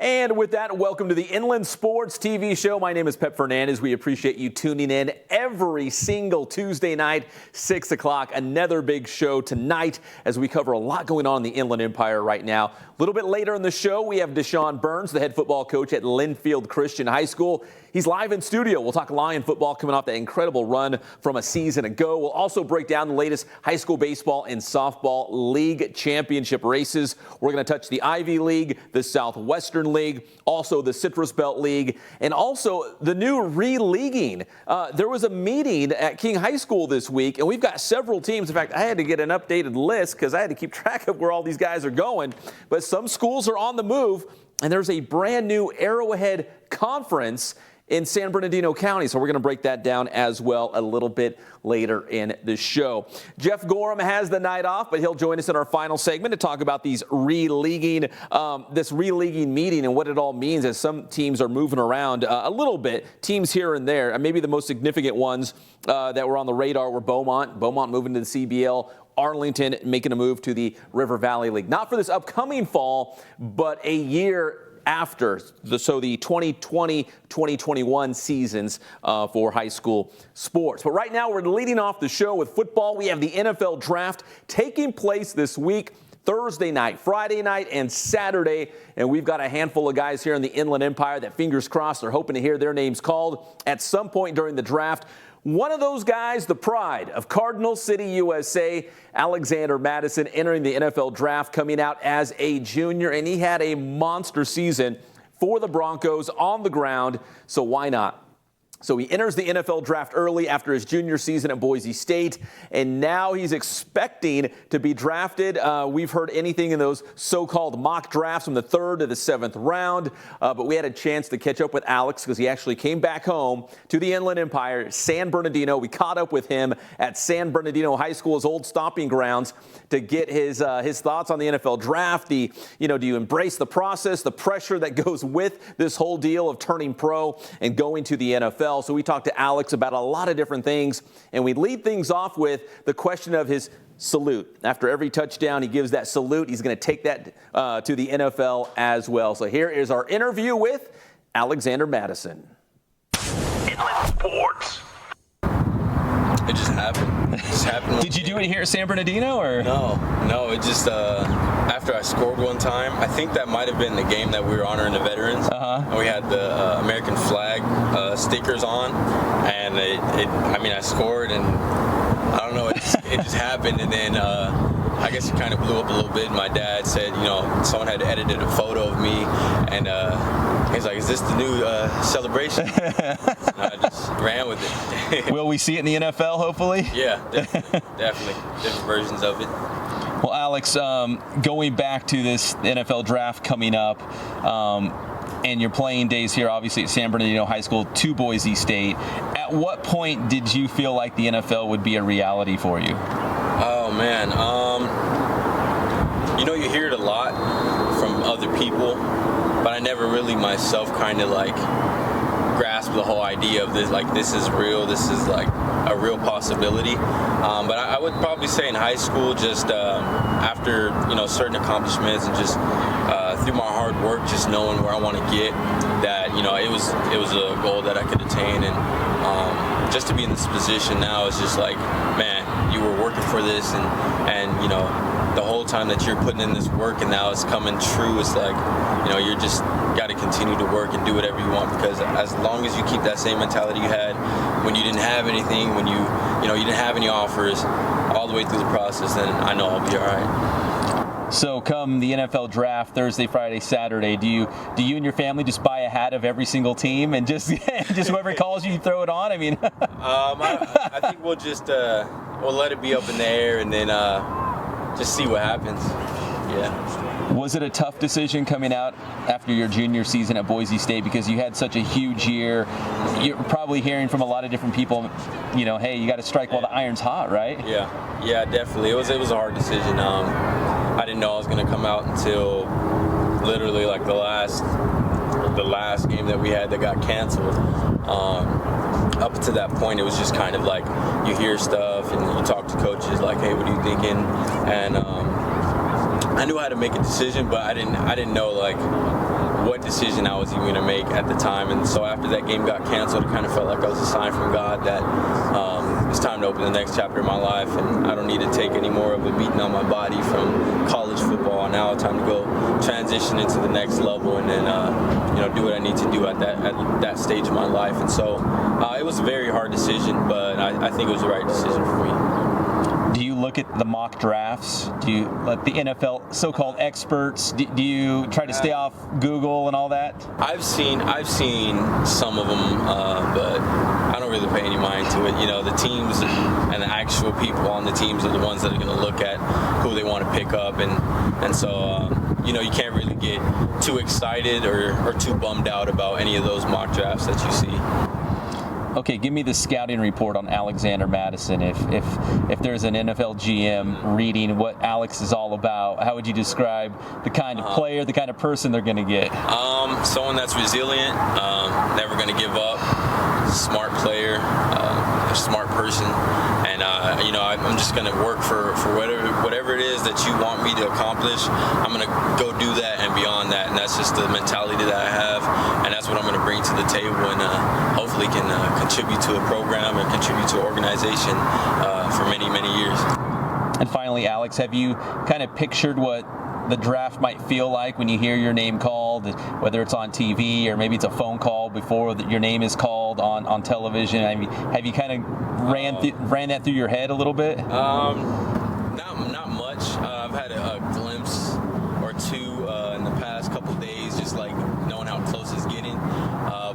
And with that, welcome to the Inland Sports TV show. My name is Pep Fernandez. We appreciate you tuning in every single Tuesday night, 6 o'clock. Another big show tonight as we cover a lot going on in the Inland Empire right now. A little bit later in the show, we have DeChon Burns, the head football coach at Linfield Christian High School. He's live in studio. We'll talk Lion football coming off that incredible run from a season ago. We'll also break down the latest high school baseball and softball league championship races. We're going to touch the Ivy League, the Southwestern League, also the Citrus Belt League, and also the new re-leaguing. There was a meeting at King High School this week, and we've got several teams. In fact, I had to get an updated list because I had to keep track of where all these guys are going. But some schools are on the move, and there's a brand new Arrowhead Conference in San Bernardino County. So we're going to break that down as well a little bit later in the show. Jeff Gorham has the night off, but he'll join us in our final segment to talk about these re-leaguing, this re-leaguing meeting and what it all means as some teams are moving around a little bit, teams here and there. And maybe the most significant ones that were on the radar were Beaumont moving to the CBL, Arlington making a move to the River Valley League. Not for this upcoming fall, but a year after, the 2020-2021 seasons for high school sports. But right now we're leading off the show with football. We have the NFL Draft taking place this week, Thursday night, Friday night, and Saturday. And we've got a handful of guys here in the Inland Empire that, fingers crossed, are hoping to hear their names called at some point during the draft. One of those guys, the pride of Cardinal City, USA, Alexander Mattison, entering the NFL Draft, coming out as a junior, and he had a monster season for the Broncos on the ground, so why not? So he enters the NFL Draft early after his junior season at Boise State, and now he's expecting to be drafted. We've heard anything in those so-called mock drafts from the 3rd to the 7th round, but we had a chance to catch up with Alex because he actually came back home to the Inland Empire, San Bernardino. We caught up with him at San Bernardino High School's old stomping grounds to get his thoughts on the NFL Draft. Do you embrace the process, the pressure that goes with this whole deal of turning pro and going to the NFL? So we talked to Alex about a lot of different things, and we lead things off with the question of his salute. After every touchdown, he gives that salute. He's going to take that to the NFL as well. So here is our interview with Alexander Mattison. Inland Sports. It just happened. Did you do it here at San Bernardino, or? No. It just after I scored one time, I think that might have been the game that we were honoring the veterans. And we had the American flag stickers on, and I scored, and I don't know, it just happened, and then I guess it kind of blew up a little bit. My dad said, someone had edited a photo of me, and he's like, "Is this the new celebration?" And I just ran with it. Will we see it in the NFL, hopefully? Yeah, definitely. Different versions of it. Well, Alex, going back to this NFL Draft coming up, and your playing days here, obviously, at San Bernardino High School to Boise State, at what point did you feel like the NFL would be a reality for you? Oh, man. You hear it a lot from other people, but I never really myself kind of grasp the whole idea of this, this is real, this is a real possibility. But I would probably say in high school, just after certain accomplishments and just through my hard work, just knowing where I want to get, that it was a goal that I could attain, and just to be in this position now is just man, you were working for this, and the whole time that you're putting in this work, and now it's coming true. It's you just got to continue to work and do whatever you want, because as long as you keep that same mentality you had when you didn't have anything, when you didn't have any offers, all the way through the process, then I know I'll be all right. So come the NFL Draft Thursday, Friday, Saturday, do you and your family just buy a hat of every single team and just whoever calls you throw it on? I mean, I think we'll just we'll let it be up in the air, and then just see what happens. Yeah. Was it a tough decision coming out after your junior season at Boise State, because you had such a huge year? You're probably hearing from a lot of different people, hey, you got to strike while the iron's hot, right? Yeah, definitely. It was a hard decision. I didn't know I was going to come out until literally the last game that we had that got canceled. Up to that point, it was just kind of you hear stuff and you talk to coaches hey, what are you thinking? And I knew how to make a decision, but I didn't know what decision I was even going to make at the time. And so after that game got canceled, it kind of felt like that was a sign from God that it's time to open the next chapter of my life, and I don't need to take any more of a beating on my body from college football. Now it's time to go transition into the next level, and then do what I need to do at that stage of my life. And so it was a very hard decision, but I think it was the right decision for me. Do you look at the mock drafts? Do you let the NFL so-called experts? Do you try to stay off Google and all that? I've seen some of them, but I don't really pay any mind to it. The teams and the actual people on the teams are the ones that are going to look at who they want to pick up, and so you can't really get too excited or too bummed out about any of those mock drafts that you see. Okay, give me the scouting report on Alexander Mattison. If there's an NFL GM reading what Alex is all about, how would you describe the kind of player, the kind of person they're going to get? Someone that's resilient, never going to give up, smart player, a smart person, and I'm just going to work for whatever it is that you want me to accomplish. I'm going to go do that and beyond that, and that's just the mentality that I have, and that's what I'm going to bring to the table, and hopefully can contribute to a program and contribute to an organization for many, many years. And finally, Alex, have you kind of pictured what the draft might feel like when you hear your name called, whether it's on TV or maybe it's a phone call before your name is called on television? I mean, have you kind of ran that through your head a little bit? Not much. I've had a glimpse or two in the past couple of days, just like knowing how close it's getting.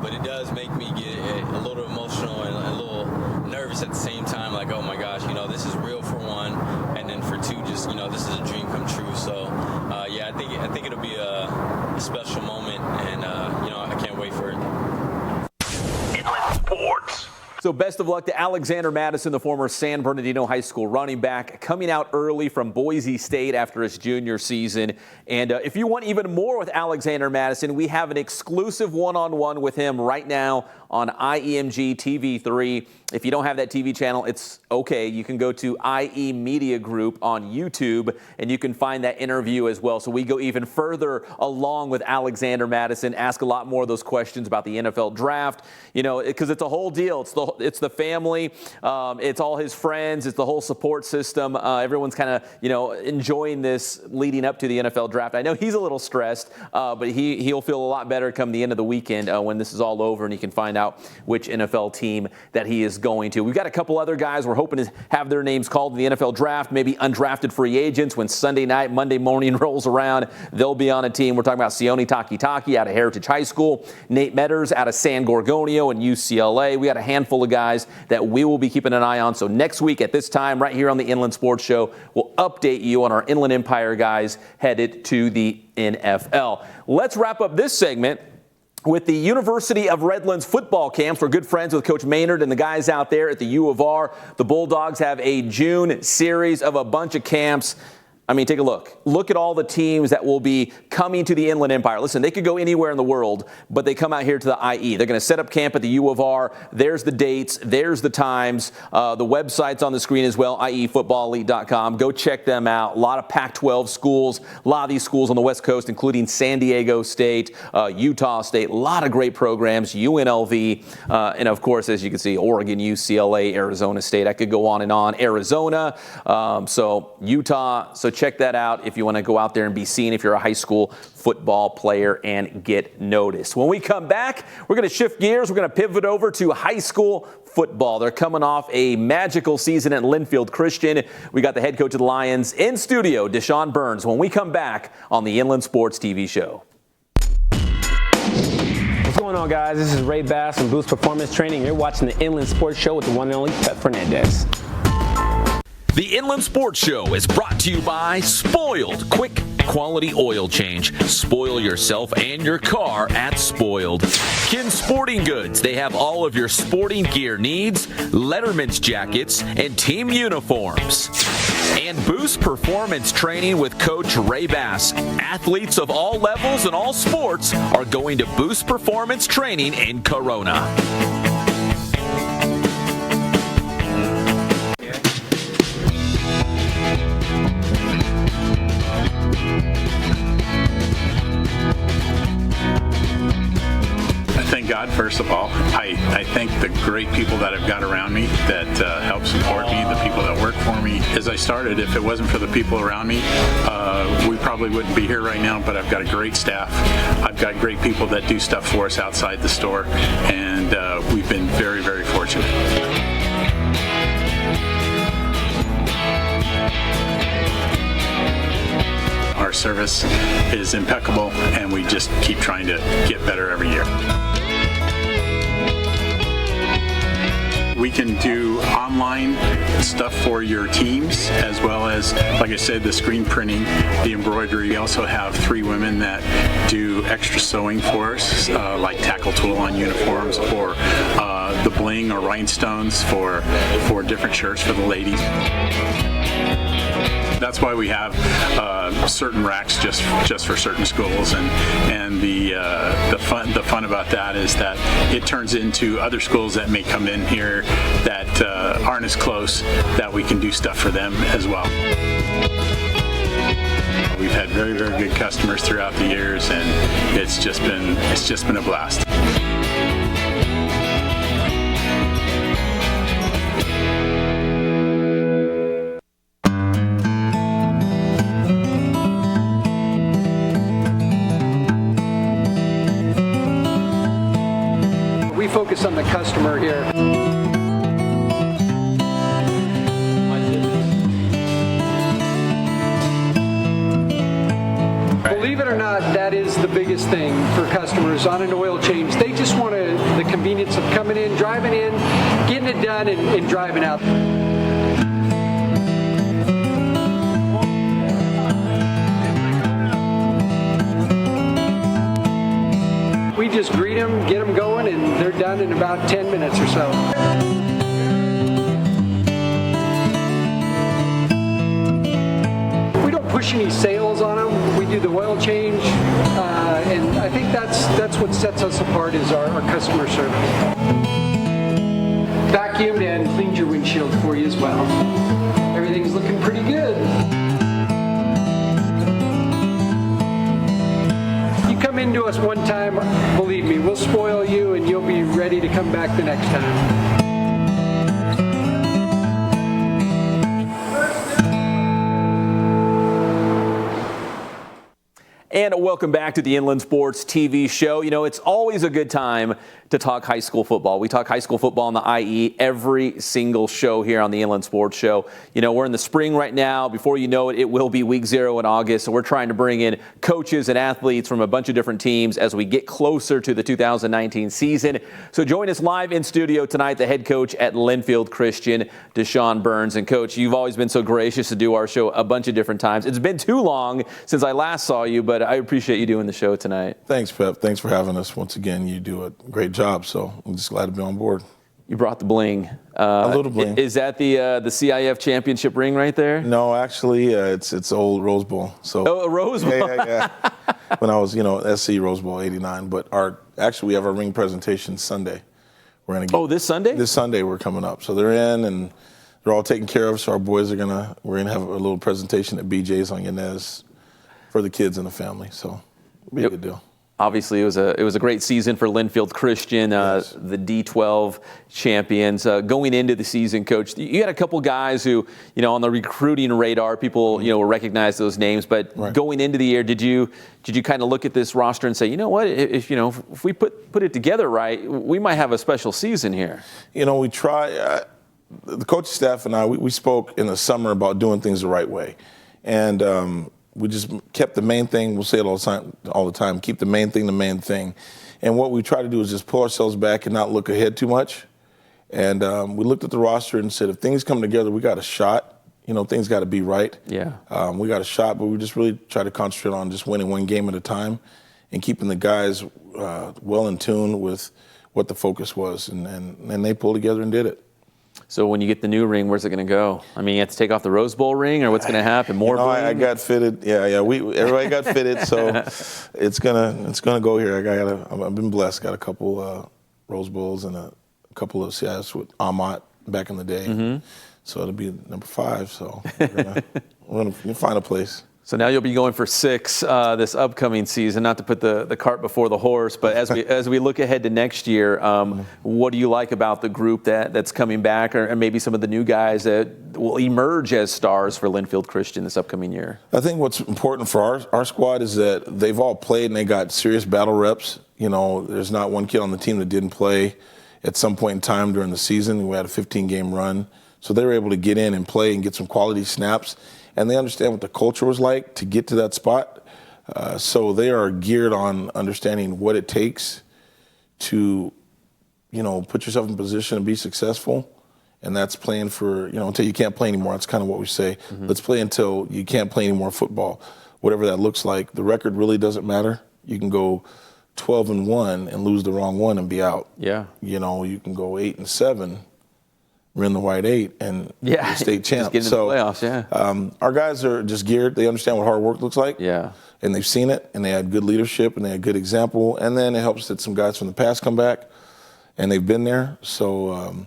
But it does make me get a little emotional and a little nervous at the same time. Like, oh my gosh, this is real for one, and then for two, just this is a dream come true. So, I think it'll be a special moment, and I can't wait for it. Inland Sports. So best of luck to Alexander Mattison, the former San Bernardino High School running back, coming out early from Boise State after his junior season. And if you want even more with Alexander Mattison, we have an exclusive one-on-one with him right now on IEMG TV3. If you don't have that TV channel, it's okay. You can go to IE Media Group on YouTube, and you can find that interview as well. So we go even further along with Alexander Mattison, ask a lot more of those questions about the NFL draft, because it's a whole deal. It's the family, it's all his friends, it's the whole support system. Everyone's kind of, enjoying this leading up to the NFL draft. I know he's a little stressed, but he'll feel a lot better come the end of the weekend when this is all over and he can find out which NFL team that he is going to. We've got a couple other guys we're hoping to have their names called in the NFL draft, maybe undrafted free agents when Sunday night, Monday morning rolls around. They'll be on a team. We're talking about Sione Takitaki out of Heritage High School, Nate Metters out of San Gorgonio and UCLA. We got a handful of guys that we will be keeping an eye on. So next week at this time, right here on the Inland Sports Show, we'll update you on our Inland Empire guys headed to the NFL. Let's wrap up this segment with the University of Redlands football camps. We're good friends with Coach Maynard and the guys out there at the U of R. The Bulldogs have a June series of a bunch of camps. I mean, take a look. Look at all the teams that will be coming to the Inland Empire. Listen, they could go anywhere in the world, but they come out here to the IE. They're going to set up camp at the U of R. There's the dates. There's the times. The website's on the screen as well, iefootballelite.com. Go check them out. A lot of Pac-12 schools. A lot of these schools on the West Coast, including San Diego State, Utah State. A lot of great programs, UNLV, and, of course, as you can see, Oregon, UCLA, Arizona State. I could go on and on. Arizona, so Utah. So check that out if you want to go out there and be seen if you're a high school football player and get noticed. When we come back, we're going to shift gears. We're going to pivot over to high school football. They're coming off a magical season at Linfield Christian. We got the head coach of the Lions in studio, DeChon Burns, when we come back on the Inland Sports TV show. What's going on, guys? This is Ray Bass from Boost Performance Training. You're watching the Inland Sports Show with the one and only Pep Fernandez. The Inland Sports Show is brought to you by Spoiled Quick Quality Oil Change. Spoil yourself and your car at Spoiled. Kin Sporting Goods. They have all of your sporting gear needs, Letterman's jackets, and team uniforms. And Boost Performance Training with Coach Ray Bass. Athletes of all levels and all sports are going to Boost Performance Training in Corona. thank God, first of all. I thank the great people that I've got around me that help support me, the people that work for me. As I started, if it wasn't for the people around me, we probably wouldn't be here right now, but I've got a great staff. I've got great people that do stuff for us outside the store, and we've been very, very fortunate. Our service is impeccable, and we just keep trying to get better every year. We can do online stuff for your teams, as well as, like I said, the screen printing, the embroidery. We also have 3 women that do extra sewing for us, like tackle tool on uniforms, or the bling or rhinestones for different shirts for the ladies. That's why we have certain racks just for certain schools, and the fun about that is that it turns into other schools that may come in here that aren't as close, that we can do stuff for them as well. We've had very, very good customers throughout the years, and it's just been a blast. We focus on the customer here. Believe it or not, that is the biggest thing for customers on an oil change. They just want the convenience of coming in, driving in, getting it done, and driving out. We just greet them, get them going, and they're done in about 10 minutes or so. We don't push any sales on them. We do the oil change, and I think that's what sets us apart is our customer service. Vacuumed and cleaned your windshield for you as well. Everything's looking pretty good. Come into us one time, believe me, we'll spoil you and you'll be ready to come back the next time. And welcome back to the Inland Sports TV show. You know, it's always a good time to talk high school football. We talk high school football on the IE every single show here on the Inland Sports Show. You know, we're in the spring right now. Before you know it, it will be week 0 in August. So we're trying to bring in coaches and athletes from a bunch of different teams as we get closer to the 2019 season. So join us live in studio tonight, the head coach at Linfield Christian, DeChon Burns. And Coach, you've always been so gracious to do our show a bunch of different times. It's been too long since I last saw you, but I appreciate you doing the show tonight. Thanks, Pep. Thanks for having us once again. You do a great job, so I'm just glad to be on board. You brought the bling. A little bling. Is that the CIF championship ring right there? No, actually, it's old Rose Bowl. So a Rose Bowl. Yeah. When I was, SC Rose Bowl '89, but we have our ring presentation Sunday. We're gonna get, this Sunday? This Sunday we're coming up. So they're in and they're all taken care of. So our boys we're gonna have a little presentation at BJ's on Yanez for the kids and the family. So it'll be a good deal. Obviously, it was a great season for Linfield Christian, yes. The D12 champions. Going into the season, Coach, you had a couple guys who, on the recruiting radar, people, will recognize those names. But right. Going into the year, did you kind of look at this roster and say, you know what, if we put it together right, we might have a special season here? We try. The coaching staff and I, we spoke in the summer about doing things the right way, and we just kept the main thing. We'll say it all the time. Keep the main thing the main thing. And what we try to do is just pull ourselves back and not look ahead too much. And we looked at the roster and said, if things come together, we got a shot. Things got to be right. Yeah. We got a shot, but we just really try to concentrate on just winning one game at a time and keeping the guys well in tune with what the focus was. And they pulled together and did it. So when you get the new ring, where's it going to go? I mean, you have to take off the Rose Bowl ring, or what's going to happen? More bling? I got fitted. Yeah. Everybody got fitted, so it's gonna go here. I've been blessed. Got a couple Rose Bowls and a couple of CIFs with Amat back in the day. Mm-hmm. So it'll be number 5. So we're gonna find a place. So now you'll be going for 6 this upcoming season, not to put the cart before the horse, but as we look ahead to next year, what do you like about the group that's coming back, or maybe some of the new guys that will emerge as stars for Linfield Christian this upcoming year? I think what's important for our squad is that they've all played and they got serious battle reps. You know, there's not one kid on the team that didn't play at some point in time during the season. We had a 15-game run. So they were able to get in and play and get some quality snaps. And they understand what the culture was like to get to that spot. So they are geared on understanding what it takes to, you know, put yourself in position to be successful. And that's playing for, you know, until you can't play anymore. That's kind of what we say. Let's play until you can't play any more football, whatever that looks like. The record really doesn't matter. You can go 12-1 and lose the wrong one and be out. Yeah. You know, you can go 8-7. We're in the white 8 and the state champ. Just getting into the playoffs, yeah. Our guys are just geared. They understand what hard work looks like. Yeah. And they've seen it, and they had good leadership, and they had good example. And then it helps that some guys from the past come back, and they've been there. So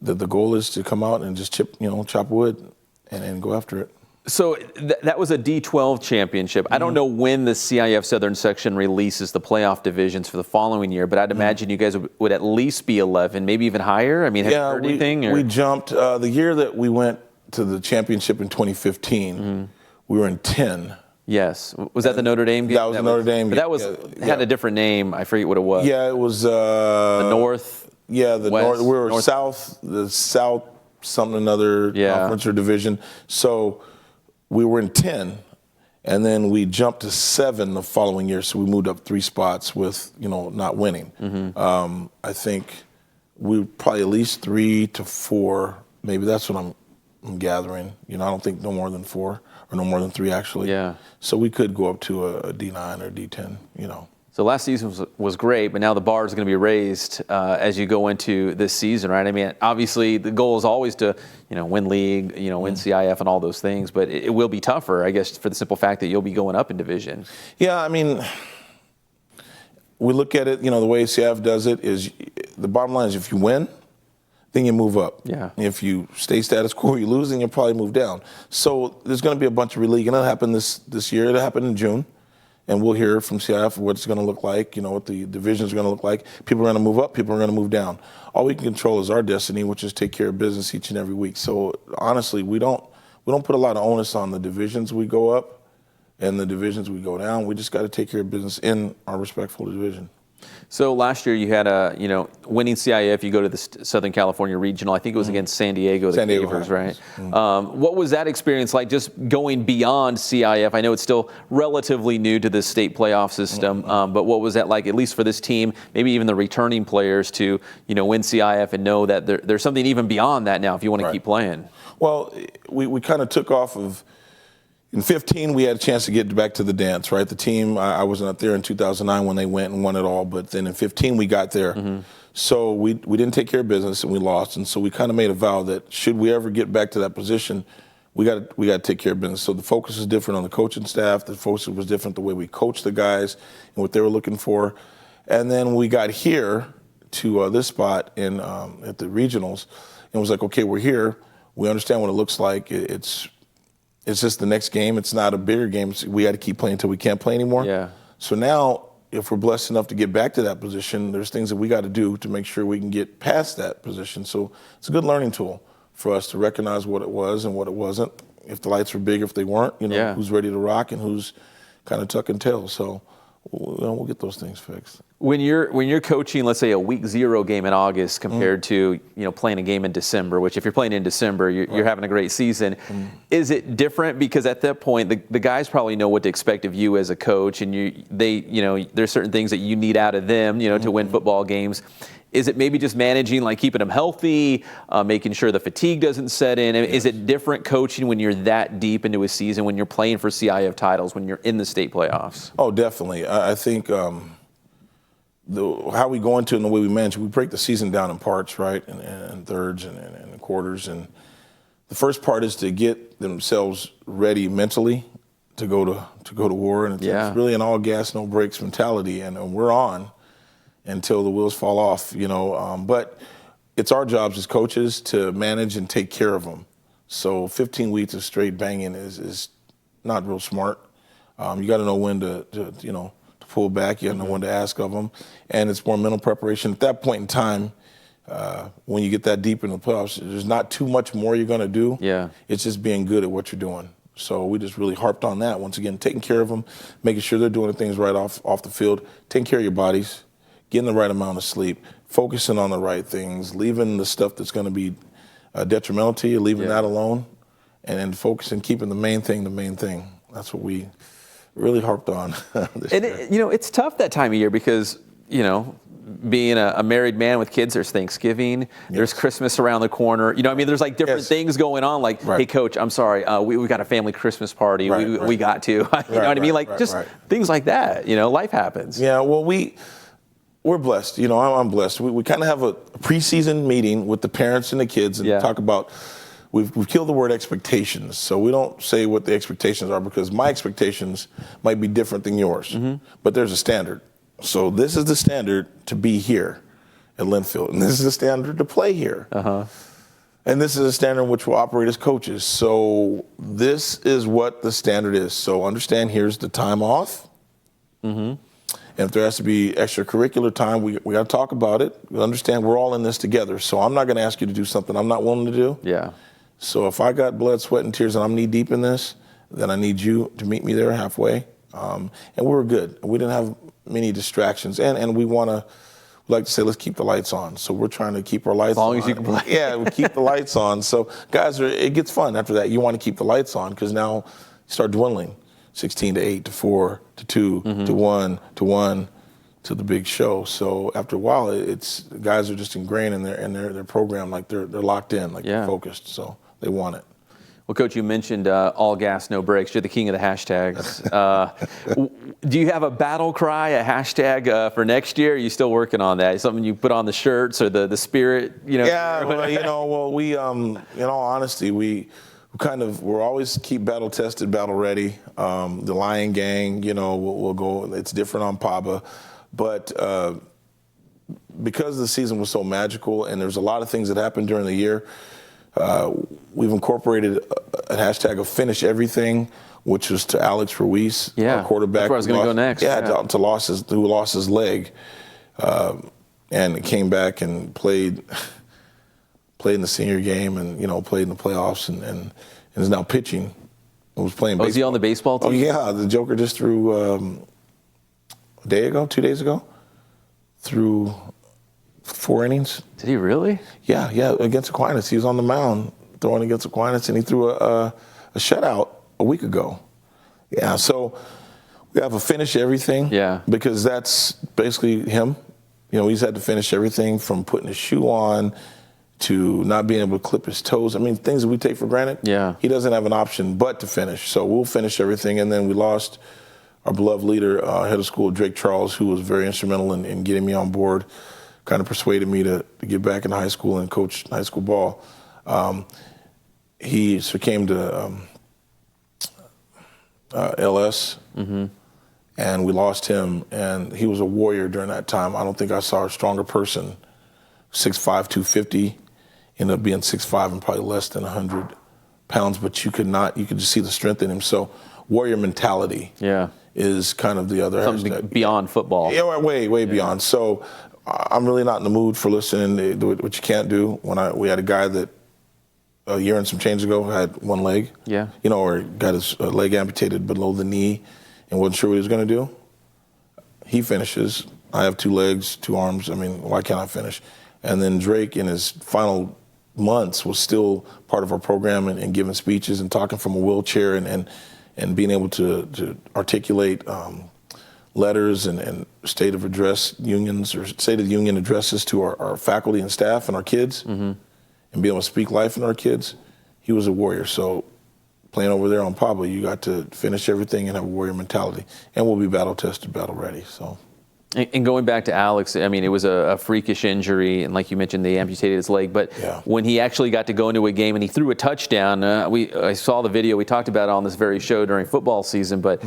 the goal is to come out and just chop wood and go after it. So that was a D12 championship. I don't know when the CIF Southern Section releases the playoff divisions for the following year, but I'd imagine you guys would at least be 11, maybe even higher. I mean, have you heard anything? Or? We jumped. The year that we went to the championship in 2015, we were in 10. Yes. Was that the Notre Dame game? That was the Notre Dame game. But that had a different name. I forget what it was. Yeah, it was the North. Yeah, the West, North. We were North. South, the South something another conference or division. So we were in 10, and then we jumped to 7 the following year. So we moved up 3 spots with, not winning. I think we probably at least 3 to 4. Maybe that's what I'm gathering. I don't think no more than 4 or no more than 3 actually. Yeah. So we could go up to a D9 or D10. So last season was great, but now the bar is going to be raised as you go into this season, right? I mean, obviously the goal is always to, win league, win CIF and all those things, but it will be tougher, I guess, for the simple fact that you'll be going up in division. Yeah, I mean, we look at it, the way CIF does it is the bottom line is if you win, then you move up. Yeah. If you stay status quo, you lose, then you'll probably move down. So there's going to be a bunch of releague, and it'll happen this year. It'll happen in June. And we'll hear from CIF what it's going to look like, what the divisions are going to look like. People are going to move up, people are going to move down. All we can control is our destiny, which is take care of business each and every week. So honestly, we don't put a lot of onus on the divisions we go up and the divisions we go down. We just got to take care of business in our respectful division. So last year you had winning CIF. You go to the Southern California Regional. I think it was against San Diego, the Cavers, right? What was that experience like, just going beyond CIF? I know it's still relatively new to the state playoff system, but what was that like, at least for this team, maybe even the returning players to win CIF and know that there's something even beyond that now if you want to keep playing? Well, we kind of took off of. In 15, we had a chance to get back to the dance, right? The team, I wasn't up there in 2009 when they went and won it all, but then in 15, we got there. So we didn't take care of business and we lost. And so we kind of made a vow that should we ever get back to that position, we got to take care of business. So the focus is different on the coaching staff. The focus was different the way we coached the guys and what they were looking for. And then we got here to this spot at the regionals and it was like, okay, we're here. We understand what it looks like. It's just the next game. It's not a bigger game. We got to keep playing until we can't play anymore. Yeah. So now, if we're blessed enough to get back to that position, there's things that we got to do to make sure we can get past that position. So it's a good learning tool for us to recognize what it was and what it wasn't. If the lights were big, if they weren't, who's ready to rock and who's kind of tuck and tail. So we'll get those things fixed. When you're coaching, let's say a week 0 game in August compared to playing a game in December, which if you're playing in December, you're having a great season. Is it different because at that point the guys probably know what to expect of you as a coach, and there's certain things that you need out of them, to win football games. Is it maybe just managing, like keeping them healthy, making sure the fatigue doesn't set in? Is it different coaching when you're that deep into a season, when you're playing for CIF titles, when you're in the state playoffs? Oh, definitely. I think how we go into it and the way we manage it, we break the season down in parts, right, and thirds and quarters. And the first part is to get themselves ready mentally to go to war. And it's really an all gas, no brakes mentality, and we're on until the wheels fall off, But it's our jobs as coaches to manage and take care of them. So 15 weeks of straight banging is not real smart. You got to know when to pull back. You got to know when to ask of them. And it's more mental preparation. At that point in time, when you get that deep in the playoffs, there's not too much more you're going to do. Yeah. It's just being good at what you're doing. So we just really harped on that. Once again, taking care of them, making sure they're doing the things right off the field, taking care of your bodies, getting the right amount of sleep, focusing on the right things, leaving the stuff that's going to be detrimental to you, leaving that alone, and then focusing, keeping the main thing the main thing. That's what we really harped on this year. It's tough that time of year because, being a married man with kids, there's Thanksgiving, there's Christmas around the corner. There's like different things going on. Like, hey, Coach, I'm sorry, we got a family Christmas party. We got to. You know what I mean? Like just things like that. Life happens. Yeah. Well, we're blessed. I'm blessed. We kind of have a preseason meeting with the parents and the kids and talk about. We've killed the word expectations, so we don't say what the expectations are because my expectations might be different than yours. But there's a standard. So this is the standard to be here at Linfield, and this is the standard to play here. And this is a standard in which we'll operate as coaches. So this is what the standard is. So understand, here's the time off. And if there has to be extracurricular time, we got to talk about it. We understand we're all in this together. So I'm not going to ask you to do something I'm not willing to do. Yeah. So if I got blood, sweat, and tears and I'm knee deep in this, then I need you to meet me there halfway. And we were good. We didn't have many distractions. And we like to say, let's keep the lights on. So we're trying to keep our lights on. As long as you can play. Yeah, we keep the lights on. So guys, it gets fun after that. You want to keep the lights on because now you start dwindling. 16 to 8 to 4 to 2 to 1 to 1 to the big show. So after a while, it's guys are just ingrained in their program, like they're locked in, like they're focused. So they want it. Well, Coach, you mentioned all gas, no brakes. You're the king of the hashtags. Do you have a battle cry, a hashtag for next year? Are you still working on that? Is something you put on the shirts or the spirit? Yeah, well, we, in all honesty, we're always keep battle tested, battle ready. The Lion Gang, we'll go. It's different on PABA, but because the season was so magical and there's a lot of things that happened during the year. We've incorporated a hashtag of finish everything, which was to Alex Ruiz, our quarterback. That's where I was going to go next. Who lost his leg, and came back and played in the senior game and played in the playoffs and is now pitching. Was playing baseball. Is he on the baseball team? Oh yeah, the Joker just threw 2 days ago, threw 4 innings. Did he really? Yeah, against Aquinas. He was on the mound throwing against Aquinas, and he threw a shutout a week ago. Yeah, so we have a finish everything. Yeah. Because that's basically him. He's had to finish everything from putting his shoe on to not being able to clip his toes. I mean, things that we take for granted. Yeah. He doesn't have an option but to finish. So we'll finish everything, and then we lost our beloved leader, head of school, Drake Charles, who was very instrumental in getting me on board. Kind of persuaded me to get back into high school and coach high school ball. He came to LS, and we lost him, and he was a warrior during that time. I don't think I saw a stronger person. 6'5", 250, ended up being 6'5" and probably less than 100 pounds, but you could just see the strength in him. So warrior mentality is kind of the other something hashtag. Beyond football. Yeah, way beyond. So I'm really not in the mood for listening to what you can't do. We had a guy that a year and some change ago had one leg, or got his leg amputated below the knee and wasn't sure what he was going to do. He finishes. I have 2 legs, 2 arms. I mean, why can't I finish? And then Drake, in his final months, was still part of our program and giving speeches and talking from a wheelchair and being able to articulate letters and state of the union addresses to our faculty and staff and our kids, and be able to speak life in our kids. He was a warrior. So playing over there on PABA, you got to finish everything and have a warrior mentality. And we'll be battle tested, battle ready. So. And going back to Alex, I mean, it was a freakish injury, and like you mentioned, they amputated his leg. But when he actually got to go into a game and he threw a touchdown, I saw the video. We talked about it on this very show during football season. But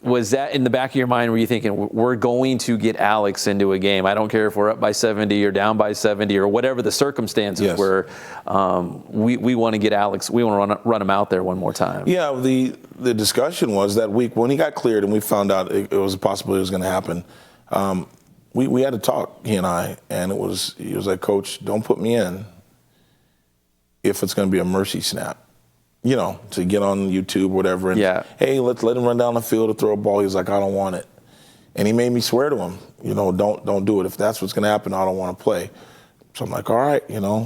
Was that in the back of your mind? Were you thinking, we're going to get Alex into a game? I don't care if we're up by 70 or down by 70 or whatever the circumstances were. We want to get Alex. We want to run him out there one more time. Yeah, the discussion was that week when he got cleared and we found out it was a possibility it was going to happen. We had to talk, he and I, and he was like, Coach, don't put me in if it's going to be a mercy snap. You know, to get on YouTube or whatever, and hey, let him run down the field to throw a ball. He's like, I don't want it. And he made me swear to him, you know, don't do it. If that's what's going to happen, I don't want to play. So I'm like, all right, you know,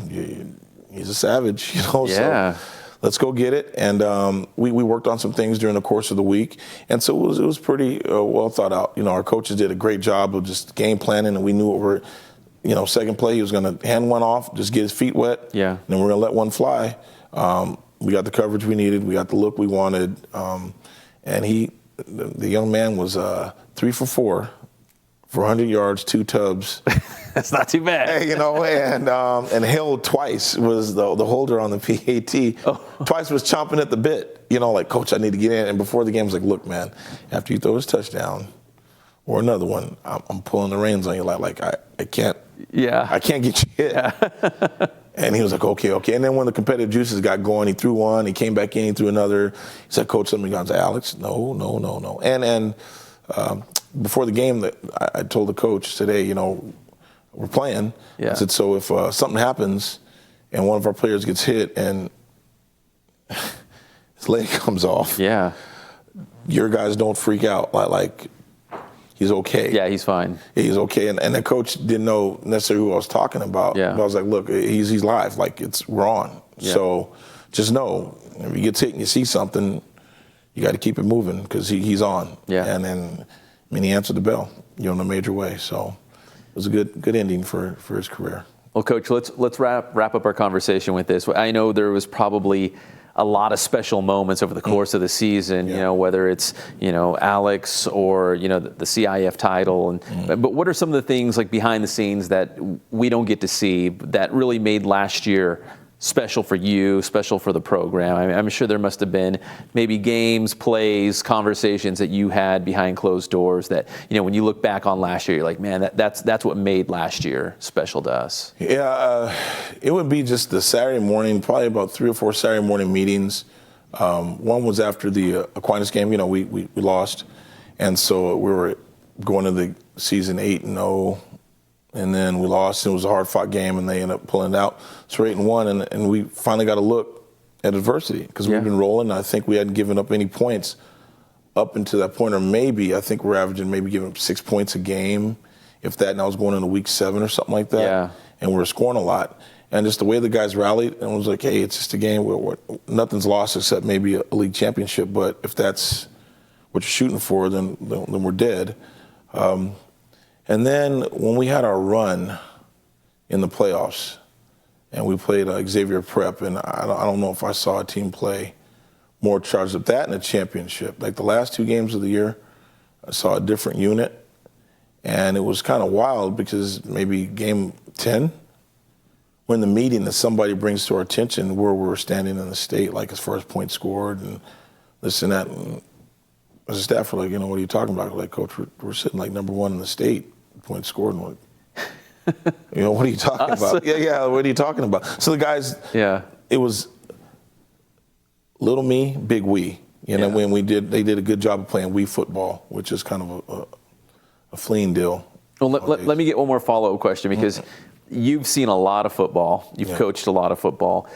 he's a savage, you know, so let's go get it. And we worked on some things during the course of the week. And so it was pretty well thought out. You know, our coaches did a great job of just game planning, and we knew what we're, you know, second play, he was going to hand one off, just get his feet wet. Yeah. And then we're going to let one fly. We got the coverage we needed. We got the look we wanted. And the young man was 3 for 4 for 100 yards, 2 tubs. That's not too bad. You know, and held twice was the holder on the PAT. Twice was chomping at the bit. You know, like, Coach, I need to get in. And before the game, I was like, look, man, after you throw this touchdown or another one, I'm pulling the reins on you. Like I can't. Yeah. I can't get you hit. Yeah. And he was like, okay. And then when the competitive juices got going, he threw one, he came back in, he threw another. He said, Coach, let me go. I said, Alex, no. And before the game, I told the coach today, you know, we're playing. Yeah. I said, so if something happens and one of our players gets hit and his leg comes off, your guys don't freak out. Like he's okay. Yeah, he's fine. He's okay. And the coach didn't know necessarily who I was talking about. Yeah. But I was like, look, he's live. Like, we're on. Yeah. So just know, if he gets hit and you see something, you got to keep it moving because he's on. Yeah. And then, I mean, he answered the bell, you know, in a major way. So it was a good ending for his career. Well, Coach, let's wrap up our conversation with this. I know there was probably a lot of special moments over the course of the season, you know, whether it's, you know, Alex or, you know, the CIF title. And but what are some of the things like behind the scenes that we don't get to see that really made last year special for you, special for the program? I mean, I'm sure there must have been maybe games, plays, conversations that you had behind closed doors that, you know, when you look back on last year, you're like, man, that's what made last year special to us. Yeah, it would be just the Saturday morning, probably about 3 or 4 Saturday morning meetings. One was after the Aquinas game. You know, we lost, and so we were going to the season 8-0. And then we lost, and it was a hard-fought game, and they ended up pulling it out. So we're 8-1, and we finally got a look at adversity because we've been rolling. I think we hadn't given up any points up until that point, or maybe I think we're averaging maybe giving up 6 points a game, if that. And I was going into week 7 or something like that. Yeah. And we were scoring a lot. And just the way the guys rallied, and it was like, hey, it's just a game where nothing's lost except maybe a league championship. But if that's what you're shooting for, then we're dead. And then when we had our run in the playoffs, and we played Xavier Prep, and I don't know if I saw a team play more charged up, that in a championship. Like the last 2 games of the year, I saw a different unit, and it was kind of wild because maybe game 10, when the meeting that somebody brings to our attention where we're standing in the state, like as far as points scored and this and that. And as a staff, we're like, you know, what are you talking about? Like, Coach, we're sitting like number 1 in the state, points scored. And you know, what are you talking about? Yeah, what are you talking about? So the guys, it was little me, big we. You know, when they did a good job of playing we football, which is kind of a fleeing deal. Well, let me get one more follow-up question because you've seen a lot of football. You've coached a lot of football.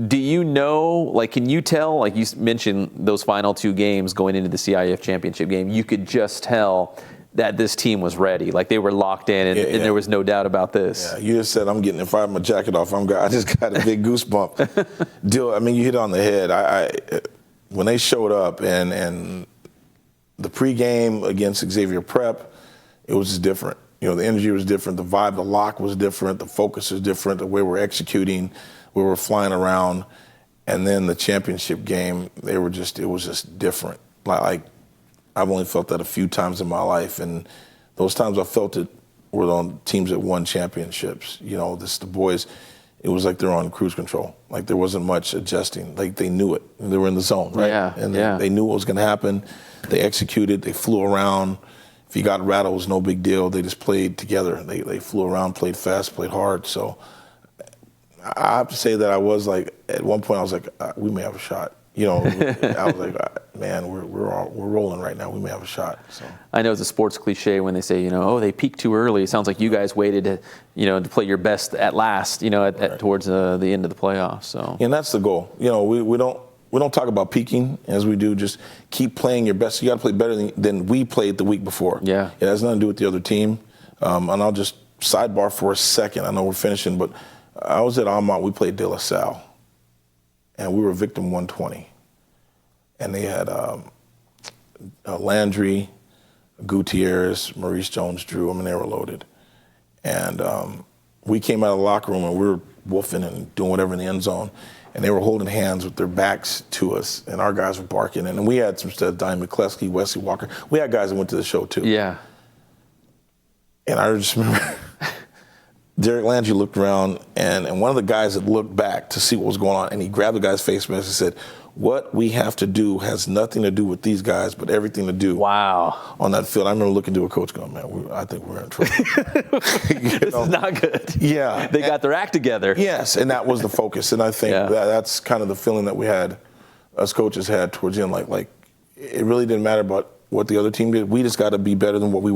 Do you know, like, can you tell, like you mentioned those final 2 games going into the CIF championship game, you could just tell that this team was ready, like they were locked in, and there was no doubt about this. Yeah, you just said, if I have my jacket off, I just got a big goosebump. I mean, you hit it on the head. When they showed up and the pregame against Xavier Prep, it was just different. You know, the energy was different, the vibe, the lock was different, the focus was different, the way we're executing, we were flying around. And then the championship game, it was just different. Like I've only felt that a few times in my life, and those times I felt it were on teams that won championships. You know, the boys, it was like they're on cruise control. Like there wasn't much adjusting. Like they knew it. They were in the zone, right? Yeah, and yeah. They knew what was going to happen. They executed. They flew around. If you got rattled, it was no big deal. They just played together. They flew around, played fast, played hard. So I have to say that I was like, at one point I was like, we may have a shot. You know, I was like, man, we're rolling right now. We may have a shot. So I know it's a sports cliche when they say, oh, they peaked too early. It sounds like you guys waited to, to play your best at last, right. Towards the end of the playoffs. So and that's the goal. We don't talk about peaking as we do. Just keep playing your best. You got to play better than we played the week before. Yeah, it has nothing to do with the other team. And I'll just sidebar for a second. I know we're finishing, but I was at Beaumont. We played De La Salle. And we were victim 120. And they had Landry, Gutierrez, Maurice Jones-Drew. I mean, they were loaded. And we came out of the locker room and we were woofing and doing whatever in the end zone. And they were holding hands with their backs to us. And our guys were barking. And we had some stuff, Diane McCleskey, Wesley Walker. We had guys that went to the show, too. Yeah. And I just remember Derek Landry looked around, and one of the guys that looked back to see what was going on, and he grabbed the guy's face mask and said, what we have to do has nothing to do with these guys, but everything to do on that field. I remember looking to a coach going, man, I think we're in trouble. This is not good. Yeah. They got their act together. Yes, and that was the focus. And I think that's kind of the feeling that we had, us coaches had towards the end. Like it really didn't matter about what the other team did. We just got to be better than what we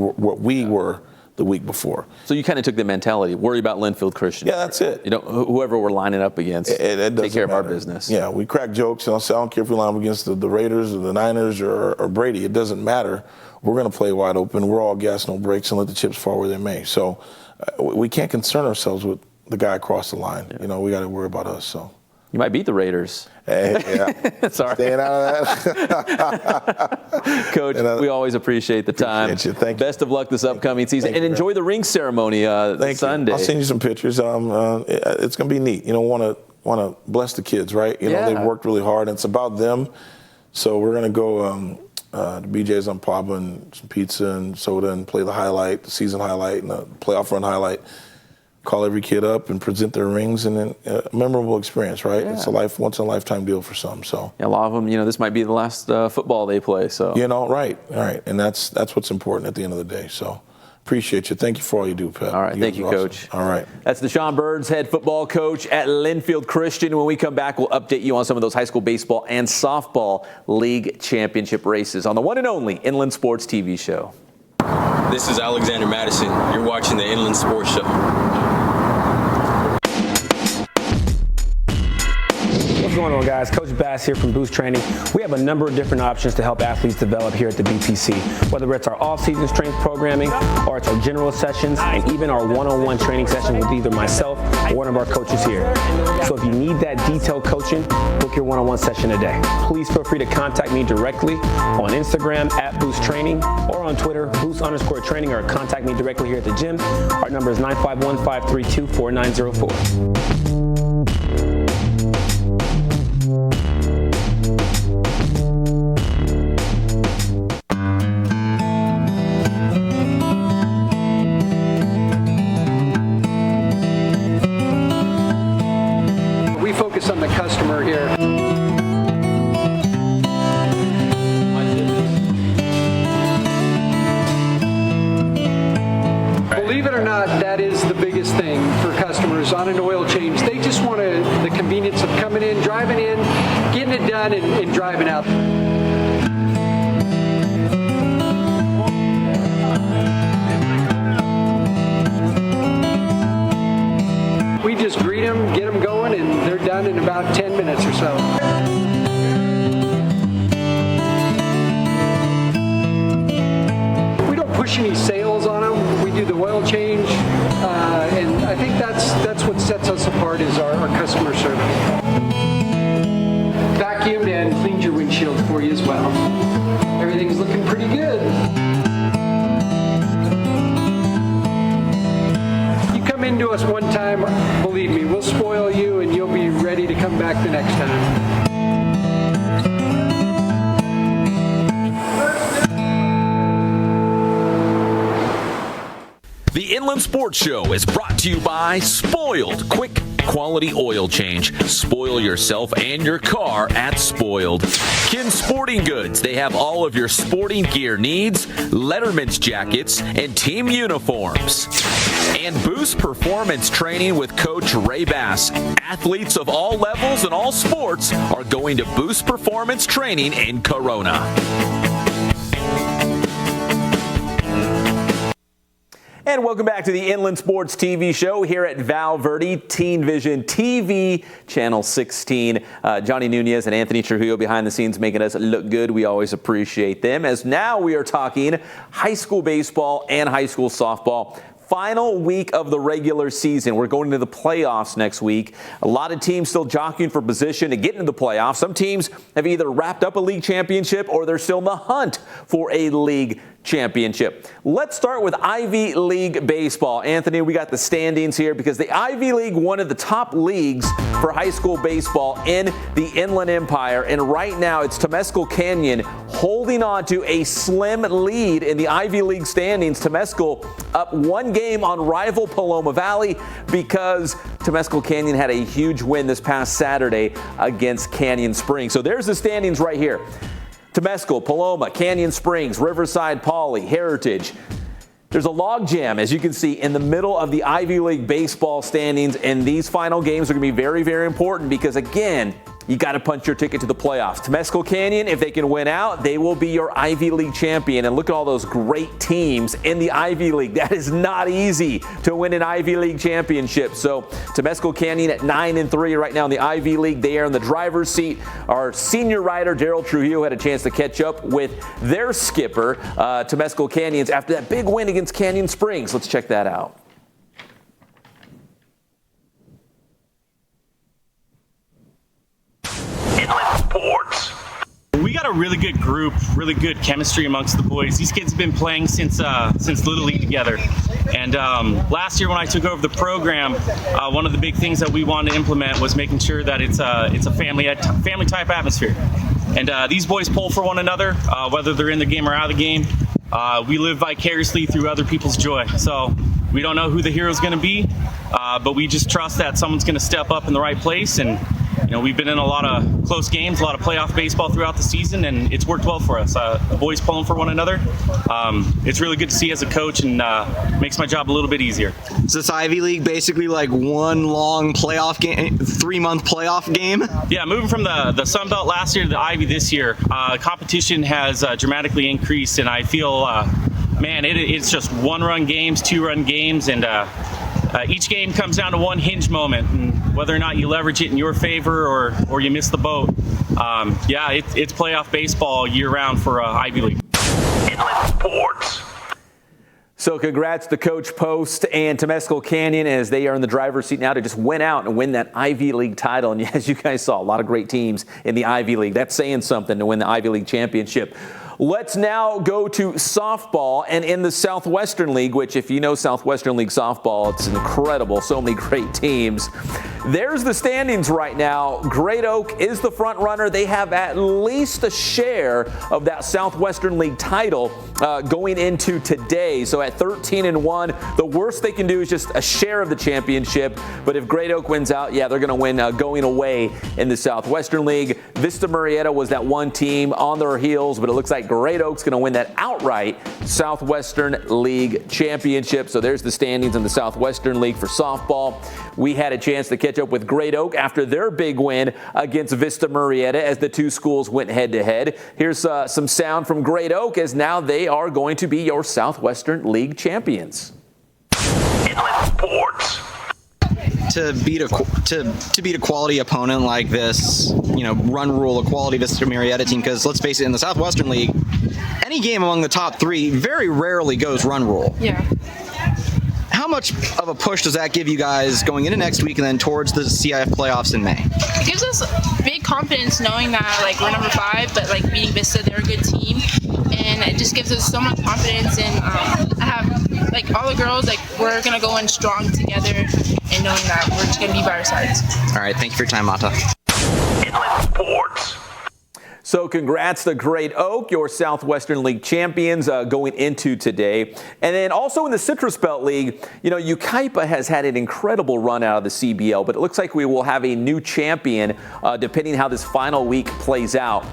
were the week before. So you kind of took the mentality, worry about Linfield Christian. Yeah, that's it. Whoever we're lining up against, it take care of our matter. business. Yeah, we crack jokes, and I'll say, I don't care if we line up against the Raiders or the Niners or Brady. It doesn't matter. We're going to play wide open. We're all gas, no brakes, and let the chips fall where they may. So we can't concern ourselves with the guy across the line. Yeah. We got to worry about us. So you might beat the Raiders. Hey, yeah. Sorry. Staying out of that. Coach, we always appreciate the time. Appreciate you. Thank you. Best of luck this upcoming season. And enjoy the ring ceremony Sunday. I'll send you some pictures. It's going to be neat. Want to bless the kids, right? They've worked really hard, and it's about them. So we're going to go to BJ's on Pablo and some pizza and soda and play the season highlight, and the playoff run highlight. Call every kid up and present their rings, and then a memorable experience, right? Yeah. It's a once in a lifetime deal for some. So a lot of them, this might be the last football they play. So right, and that's what's important at the end of the day. So appreciate you. Thank you for all you do, Pep. All right, thank you, awesome. Coach. All right, that's DeChon Burns, head football coach at Linfield Christian. When we come back, we'll update you on some of those high school baseball and softball league championship races on the one and only Inland Sports TV show. This is Alexander Mattison. You're watching the Inland Sports Show. What's going on, guys? Coach Bass here from Boost Training. We have a number of different options to help athletes develop here at the BPC, whether it's our off-season strength programming or it's our general sessions and even our one-on-one training sessions with either myself or one of our coaches here. So if you need that detailed coaching, book your one-on-one session today. Please feel free to contact me directly on Instagram at Boost Training or on Twitter, Boost_Training, or contact me directly here at the gym. Our number is 951-532-4904. On the customer here. Believe it or not, that is the biggest thing for customers on an oil change. They just want the convenience of coming in, driving in, getting it done, and driving out. We just greet them, get them going, and they're done in about 10 minutes or so. We don't push any sales on them. We do the oil change, and I think that's what sets us apart is our customer service. Vacuumed and cleaned your windshield for you as well. Everything's looking pretty good. Come into us one time, believe me, we'll spoil you and you'll be ready to come back the next time. The Inland Sports Show is brought to you by Spoiled. Quick, quality oil change. Spoil yourself and your car at Spoiled. Kin Sporting Goods. They have all of your sporting gear needs, Letterman's jackets, and team uniforms. And Boost Performance Training with Coach Ray Bass. Athletes of all levels and all sports are going to Boost Performance Training in Corona. And welcome back to the Inland Sports TV show here at Val Verde Teen Vision TV, Channel 16. Johnny Nunez and Anthony Trujillo behind the scenes making us look good. We always appreciate them. As now we are talking high school baseball and high school softball. Final week of the regular season. We're going into the playoffs next week. A lot of teams still jockeying for position to get into the playoffs. Some teams have either wrapped up a league championship or they're still in the hunt for a league championship. Let's start with Ivy League baseball. Anthony, we got the standings here because the Ivy League, one of the top leagues for high school baseball in the Inland Empire, and right now it's Temescal Canyon holding on to a slim lead in the Ivy League standings. Temescal up one game on rival Paloma Valley because Temescal Canyon had a huge win this past Saturday against Canyon Springs. So there's the standings right here. Temescal, Paloma, Canyon Springs, Riverside, Pauley, Heritage. There's a logjam, as you can see, in the middle of the Ivy League baseball standings, and these final games are going to be very, very important because, again, you got to punch your ticket to the playoffs. Temescal Canyon, if they can win out, they will be your Ivy League champion. And look at all those great teams in the Ivy League. That is not easy to win an Ivy League championship. So Temescal Canyon at 9-3 right now in the Ivy League. They are in the driver's seat. Our senior writer, Daryl Trujillo, had a chance to catch up with their skipper, Temescal Canyons, after that big win against Canyon Springs. Let's check that out. Sports. We got a really good group, really good chemistry amongst the boys. These kids have been playing since Little League together. And last year when I took over the program, one of the big things that we wanted to implement was making sure that it's a family type atmosphere. And these boys pull for one another, whether they're in the game or out of the game. We live vicariously through other people's joy. So we don't know who the hero's going to be, but we just trust that someone's going to step up in the right place. And you know, we've been in a lot of close games, a lot of playoff baseball throughout the season, and it's worked well for us. The boys pulling for one another. It's really good to see as a coach, and makes my job a little bit easier. Is this Ivy League basically like one long playoff game, 3-month playoff game? Yeah, moving from the Sun Belt last year to the Ivy this year, competition has dramatically increased, and I feel, it's just 1-run games, 2-run games, and each game comes down to one hinge moment, and whether or not you leverage it in your favor or you miss the boat. It's playoff baseball year-round for Ivy League. Inland Sports. So congrats to Coach Post and Temescal Canyon as they are in the driver's seat now to just win out and win that Ivy League title. And as you guys saw, a lot of great teams in the Ivy League. That's saying something to win the Ivy League championship. Let's now go to softball and in the Southwestern League, which if you know Southwestern League softball, it's incredible. So many great teams. There's the standings right now. Great Oak is the front runner. They have at least a share of that Southwestern League title going into today. So at 13-1, the worst they can do is just a share of the championship. But if Great Oak wins out, they're going to win going away in the Southwestern League. Vista Murrieta was that one team on their heels, but it looks like Great Oak's going to win that outright Southwestern League championship. So there's the standings in the Southwestern League for softball. We had a chance to catch up with Great Oak after their big win against Vista Murrieta as the two schools went head-to-head. Here's some sound from Great Oak as now they are going to be your Southwestern League champions. Inland Sports. To beat a quality opponent like this, run rule, a quality Vista Murrieta team, because let's face it, in the Southwestern League, any game among the top 3 very rarely goes run rule. Yeah. How much of a push does that give you guys going into next week and then towards the CIF playoffs in May? It gives us big confidence knowing that we're number 5, but beating Vista, they're a good team, and it just gives us so much confidence. And I have all the girls, we're gonna go in strong together, and knowing that we're just gonna be by our sides. All right, thank you for your time, Mata. Inland Sports. So congrats to Great Oak, your Southwestern League champions going into today. And then also in the Citrus Belt League, you know, Yucaipa has had an incredible run out of the CBL, but it looks like we will have a new champion depending how this final week plays out.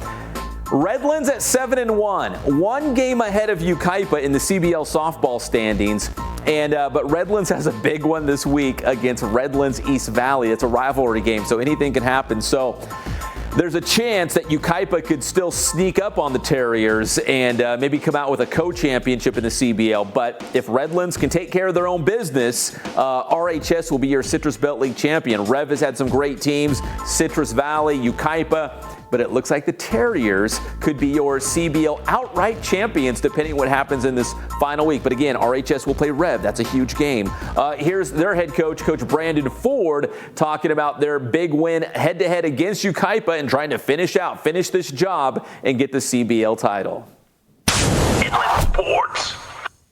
Redlands at 7-1, one game ahead of Yucaipa in the CBL softball standings. And but Redlands has a big one this week against Redlands East Valley. It's a rivalry game, so anything can happen. So there's a chance that Yucaipa could still sneak up on the Terriers and maybe come out with a co-championship in the CBL. But if Redlands can take care of their own business, RHS will be your Citrus Belt League champion. Rev has had some great teams, Citrus Valley, Yucaipa. But it looks like the Terriers could be your CBL outright champions depending what happens in this final week. But again, RHS will play Rev. That's a huge game. Here's their head coach, Coach Brandon Ford, talking about their big win head-to-head against Yucaipa and trying to finish this job and get the CBL title. Inland Sports.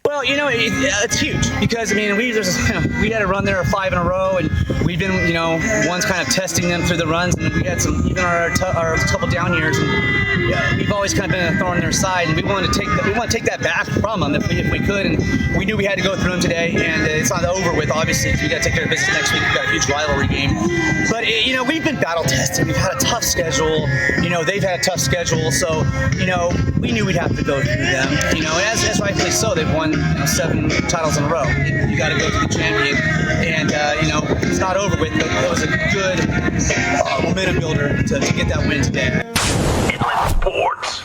Well, you know, it's huge because, I mean, we had a run there 5 in a row, and we've been, you know, ones kind of testing them through the runs, and we had some, even our couple down years, and yeah, we've always kind of been a thorn in their side, and we want to take that back from them if we could, and we knew we had to go through them today, and it's not over with, obviously. We got to take care of business next week. We've got a huge rivalry game, but you know, we've been battle tested. We've had a tough schedule. You know, they've had a tough schedule, so you know, we knew we'd have to go through them. You know, as rightfully so, they've won 7 titles in a row. You got to go to the champion, and you know, it's not over with, but it was a good momentum builder to get that win today. Inland Sports.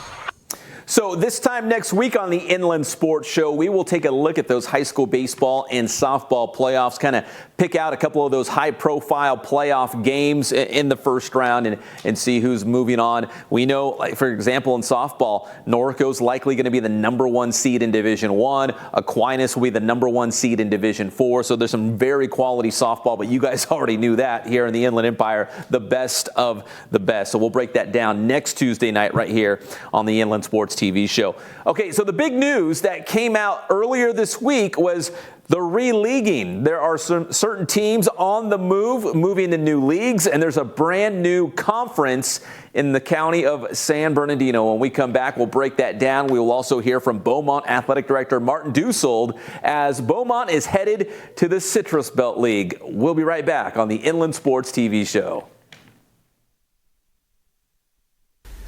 So this time next week on the Inland Sports Show, we will take a look at those high school baseball and softball playoffs, kind of pick out a couple of those high-profile playoff games in the first round and see who's moving on. We know, like, for example, in softball, Norco's likely going to be the #1 seed in Division I. Aquinas will be the #1 seed in Division IV. So there's some very quality softball, but you guys already knew that here in the Inland Empire, the best of the best. So we'll break that down next Tuesday night right here on the Inland Sports TV show. Okay, so the big news that came out earlier this week was the re-leaguing. There are some certain teams on the move, moving to new leagues, and there's a brand new conference in the county of San Bernardino. When we come back, we'll break that down. We will also hear from Beaumont Athletic Director Martin Dusold as Beaumont is headed to the Citrus Belt League. We'll be right back on the Inland Sports TV show.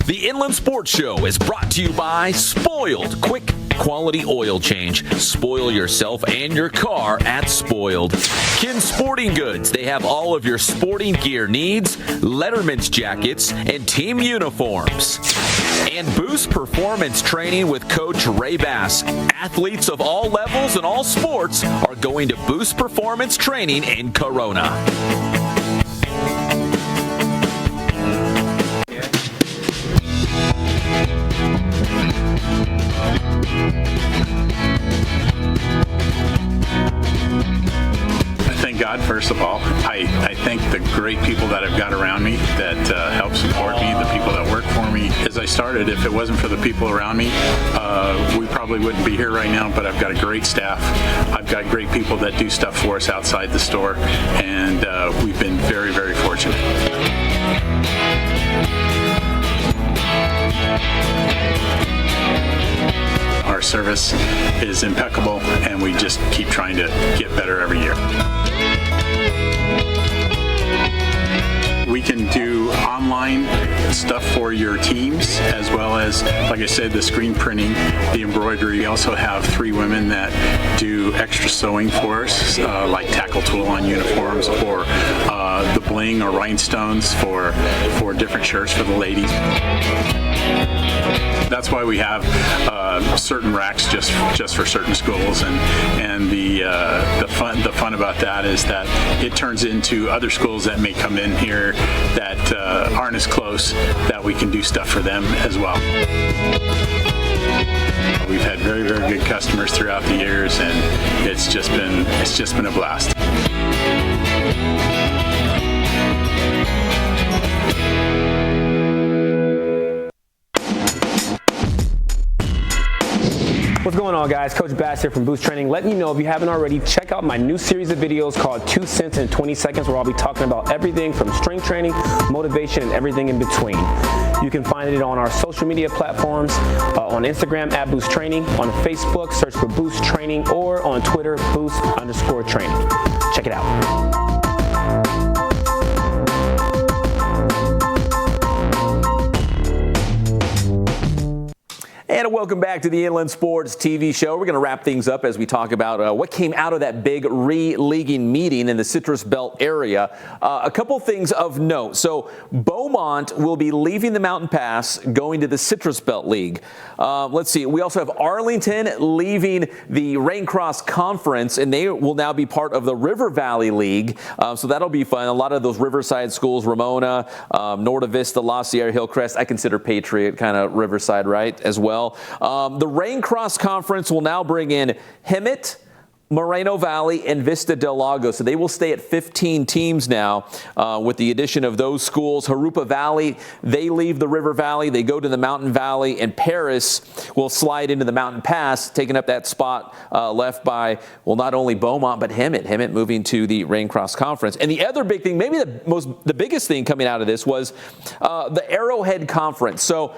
The Inland Sports Show is brought to you by Spoiled Quick Quality Oil Change. Spoil yourself and your car at Spoiled. Kin Sporting Goods. They have all of your sporting gear needs, Letterman's jackets, and team uniforms. And Boost Performance Training with Coach Ray Bass. Athletes of all levels and all sports are going to Boost Performance Training in Corona. God, first of all, I thank the great people that I've got around me that help support me, the people that work for me. As I started, if it wasn't for the people around me, we probably wouldn't be here right now, but I've got a great staff. I've got great people that do stuff for us outside the store, and we've been very, very fortunate. Our service is impeccable, and we just keep trying to get better every year. We can do online stuff for your teams, as well as, like I said, the screen printing, the embroidery. We also have 3 women that do extra sewing for us, like tackle tool on uniforms, or the bling or rhinestones for different shirts for the ladies. That's why we have certain racks just for certain schools, and the fun about that is that it turns into other schools that may come in here that aren't as close, that we can do stuff for them as well. We've had very, very good customers throughout the years, and it's just been a blast. What's going on, guys? Coach Bass here from Boost Training. Letting you know, if you haven't already, check out my new series of videos called 2 cents in 20 seconds, where I'll be talking about everything from strength training, motivation, and everything in between. You can find it on our social media platforms, on Instagram at Boost Training, on Facebook, search for Boost Training, or on Twitter, Boost_Training. Check it out. And welcome back to the Inland Sports TV show. We're going to wrap things up as we talk about what came out of that big re-leaguing meeting in the Citrus Belt area. A couple things of note. So Beaumont will be leaving the Mountain Pass, going to the Citrus Belt League. Let's see. We also have Arlington leaving the Raincross Conference, and they will now be part of the River Valley League. So that'll be fun. A lot of those Riverside schools, Ramona, Norta Vista, La Sierra, Hillcrest, I consider Patriot kind of Riverside, right, as well. The Raincross Conference will now bring in Hemet, Moreno Valley, and Vista del Lago. So they will stay at 15 teams now with the addition of those schools. Jurupa Valley, they leave the River Valley. They go to the Mountain Valley, and Paris will slide into the Mountain Pass, taking up that spot left by, well, not only Beaumont, but Hemet. Hemet moving to the Raincross Conference. And the other big thing, maybe the biggest thing coming out of this was the Arrowhead Conference. So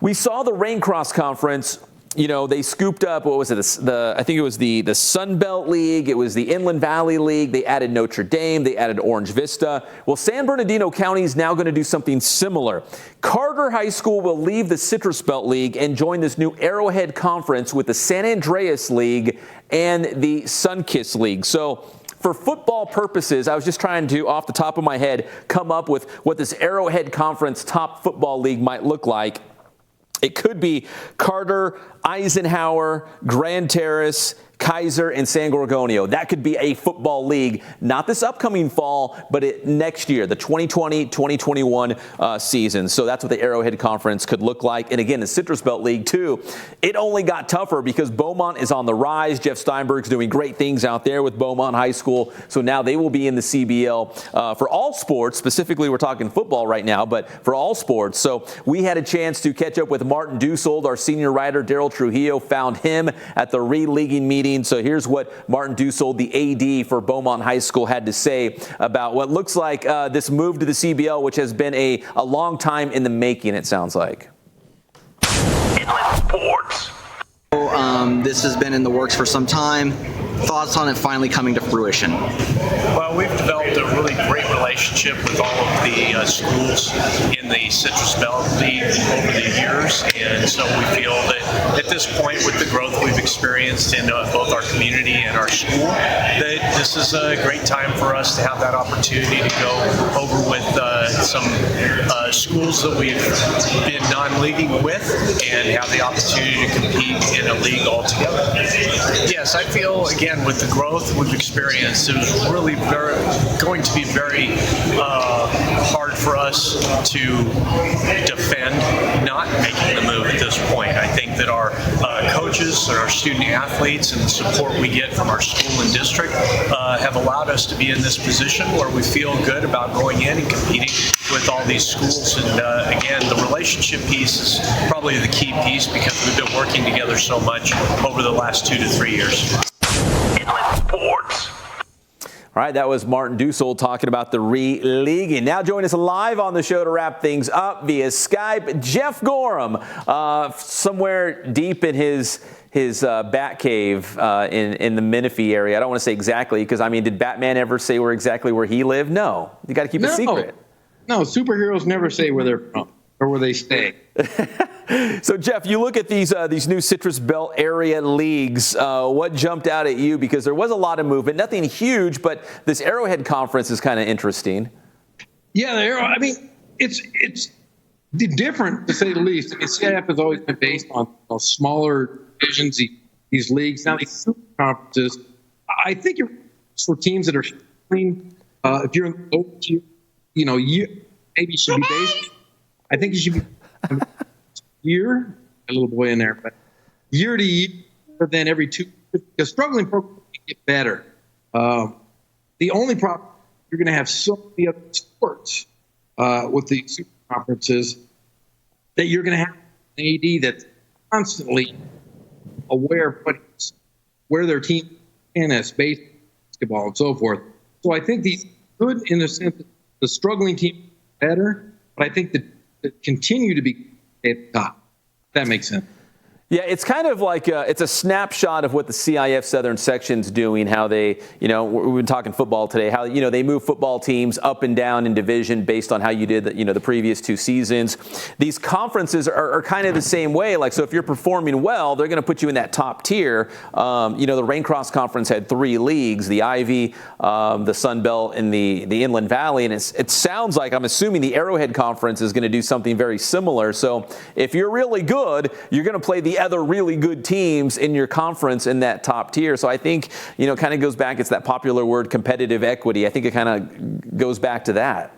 we saw the Raincross Conference, you know, they scooped up, what was it, I think it was the Sun Belt League, it was the Inland Valley League, they added Notre Dame, they added Orange Vista. Well, San Bernardino County is now going to do something similar. Carter High School will leave the Citrus Belt League and join this new Arrowhead Conference with the San Andreas League and the Sunkiss League. So for football purposes, I was just trying to, off the top of my head, come up with what this Arrowhead Conference top football league might look like. It could be Carter, Eisenhower, Grand Terrace, Kaiser, and San Gorgonio. That could be a football league, not this upcoming fall, but next year, the 2020-2021 season. So that's what the Arrowhead Conference could look like. And again, the Citrus Belt League, too, it only got tougher because Beaumont is on the rise. Jeff Steinberg's doing great things out there with Beaumont High School. So now they will be in the CBL for all sports. Specifically, we're talking football right now, but for all sports. So we had a chance to catch up with Martin Dusold, our senior writer. Daryl Trujillo found him at the re-leaguing meeting. So here's what Martin Dusold, the AD for Beaumont High School, had to say about what looks like this move to the CBL, which has been a long time in the making, it sounds like. Inland Sports. This has been in the works for some time. Thoughts on it finally coming to fruition? Well, we've developed a really great relationship with all of the schools in the Citrus Belt League over the years, and so we feel that at this point, with the growth we've experienced in both our community and our school, that this is a great time for us to have that opportunity to go over with some schools that we've been non-leaguing with and have the opportunity to compete in a league altogether. Yes, I feel, again, with the growth we've experienced, it was really going to be very hard for us to defend not making the move at this point. I think that our coaches and our student athletes and the support we get from our school and district have allowed us to be in this position where we feel good about going in and competing with all these schools. And again, the relationship piece is probably the key piece because we've been working together so much over the last 2 to 3 years. Inland Sports. All right, that was Martin Dusold talking about the re-leaguing. Now join us live on the show to wrap things up via Skype. Jeff Gorham, somewhere deep in his bat cave in the Menifee area. I don't want to say exactly because, I mean, did Batman ever say exactly where he lived? No. You got to keep it secret. No, superheroes never say where they're from or where they stay. So, Jeff, you look at these new Citrus Belt area leagues. What jumped out at you? Because there was a lot of movement, nothing huge, but this Arrowhead Conference is kind of interesting. Yeah, I mean, it's different to say the least. I mean, CIF has always been based on smaller divisions, these leagues. Now these super conferences, I think you're for teams that are struggling. If you're in the lower tier, you maybe should be based. I think you should be year, a little boy in there, but year to year, then every 2 years, because struggling programs get better. The only problem, you're going to have so many other sports with the super conferences that you're going to have an AD that's constantly aware of where their team tennis, basketball, and so forth. So I think these good in the sense that the struggling team better, but I think that continue to be at the top. That makes sense. Yeah, it's kind of like it's a snapshot of what the CIF Southern Section's doing, how they, we've been talking football today, how, they move football teams up and down in division based on how you did, the previous 2 seasons. These conferences are kind of the same way. Like, so if you're performing well, they're going to put you in that top tier. The Raincross Conference had 3 leagues, the Ivy, the Sun Belt, and the Inland Valley. And it sounds like, I'm assuming the Arrowhead Conference is going to do something very similar. So if you're really good, you're going to play the other really good teams in your conference in that top tier. So I think, kind of goes back, it's that popular word, competitive equity. I think it kind of goes back to that.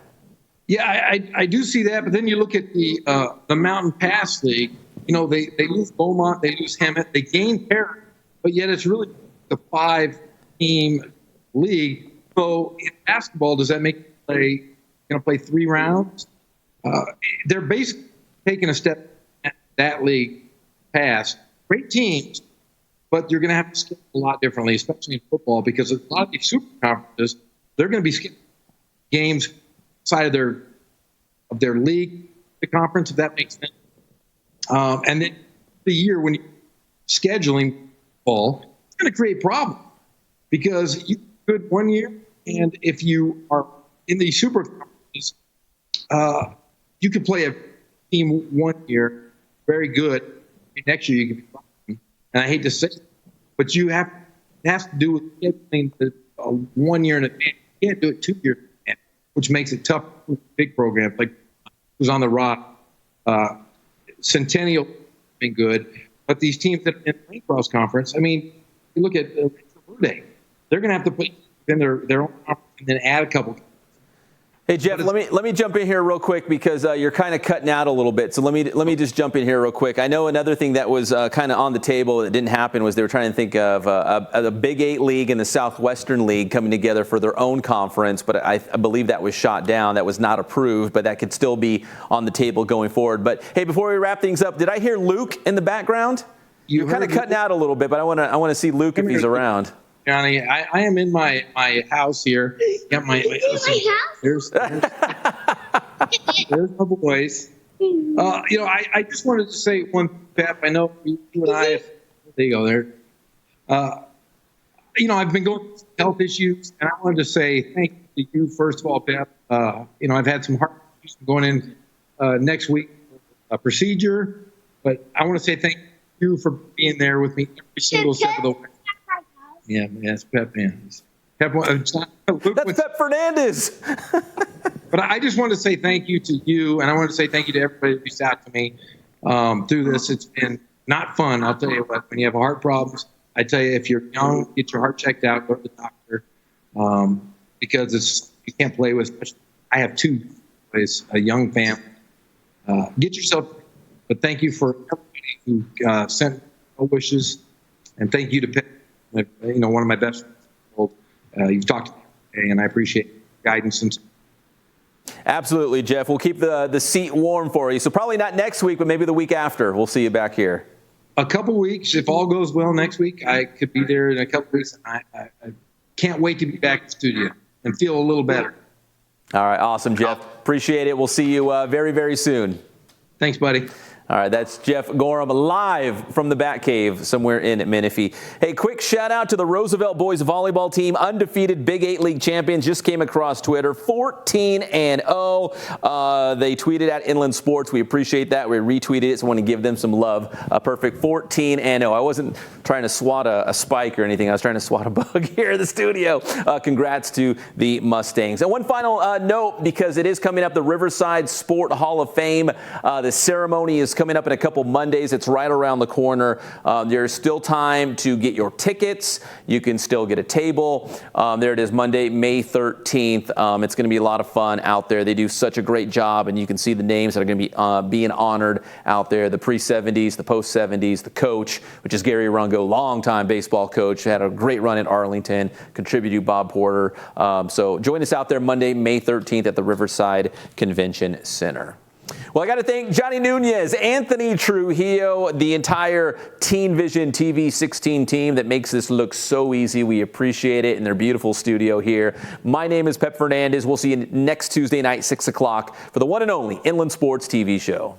Yeah, I do see that. But then you look at the Mountain Pass League, they lose Beaumont, they lose Hemet, they gain Perry, but yet it's really the 5-team league. So in basketball, does that make you play 3 rounds? They're basically taking a step at that league past. Great teams, but you're going to have to skip a lot differently, especially in football, because a lot of these super conferences, they're going to be skipping games outside of their league, the conference, if that makes sense. And then the year when you're scheduling football, it's going to create problems because you could one year, and if you are in these super conferences, you could play a team one year very good. Next year you can be fine. And I hate to say it, but it has to do with scheduling 1 year in advance. You can't do it 2 years in advance, which makes it tough for big programs like who's on the rock. Centennial been good, but these teams that are in the Raincross Conference, you look at Verde, they're going to have to put in their own conference and then add a couple. Hey, Jeff, let me jump in here real quick because you're kind of cutting out a little bit. So let me just jump in here real quick. I know another thing that was kind of on the table that didn't happen was they were trying to think of a Big 8 league and the Southwestern League coming together for their own conference, but I believe that was shot down. That was not approved, but that could still be on the table going forward. But hey, before we wrap things up, did I hear Luke in the background? You're kind of cutting out a little bit, but I want to see Luke if he's around. Johnny, I am in my house here. Got my there's my boys. I just wanted to say one thing, Pep. I know you and I. There you go. There. I've been going through health issues, and I wanted to say thank you to you first of all, Pep. I've had some heart issues going in next week, a procedure, but I want to say thank you for being there with me every single step of the way. Yeah, it's Pep. That's Pep Fernandez. But I just want to say thank you to you, and I want to say thank you to everybody who reached out to me through this. It's been not fun. I'll tell you what, when you have heart problems, I tell you, if you're young, get your heart checked out, go to the doctor, because you can't play with, especially, I have 2 boys, a young family. Get yourself, but thank you for everybody who sent well wishes, and thank you to Pep. One of my best friends. You've talked to me today, and I appreciate your guidance. Absolutely, Jeff. We'll keep the seat warm for you. So probably not next week, but maybe the week after. We'll see you back here. A couple weeks, if all goes well next week, I could be there in a couple weeks. I can't wait to be back in the studio and feel a little better. All right, awesome, Jeff. Appreciate it. We'll see you very, very soon. Thanks, buddy. All right, that's Jeff Gorham live from the Batcave somewhere in Menifee. Hey, quick shout out to the Roosevelt boys volleyball team, undefeated Big 8 League champions. Just came across Twitter, 14-0. They tweeted at Inland Sports. We appreciate that. We retweeted it, so I want to give them some love. A perfect 14-0. I wasn't trying to swat a spike or anything. I was trying to swat a bug here in the studio. Congrats to the Mustangs. And one final note, because it is coming up, the Riverside Sport Hall of Fame. The ceremony is coming up in a couple Mondays. It's right around the corner. There's still time to get your tickets. You can still get a table. There it is, Monday, May 13th. It's going to be a lot of fun out there. They do such a great job, and you can see the names that are going to be being honored out there. The pre-70s, the post-70s, the coach, which is Gary Rungo, longtime baseball coach, had a great run at Arlington, contributed to Bob Porter. So join us out there Monday, May 13th at the Riverside Convention Center. Well, I got to thank Johnny Nunez, Anthony Trujillo, the entire Teen Vision TV 16 team that makes this look so easy. We appreciate it in their beautiful studio here. My name is Pep Fernandez. We'll see you next Tuesday night, 6 o'clock, for the one and only Inland Sports TV show.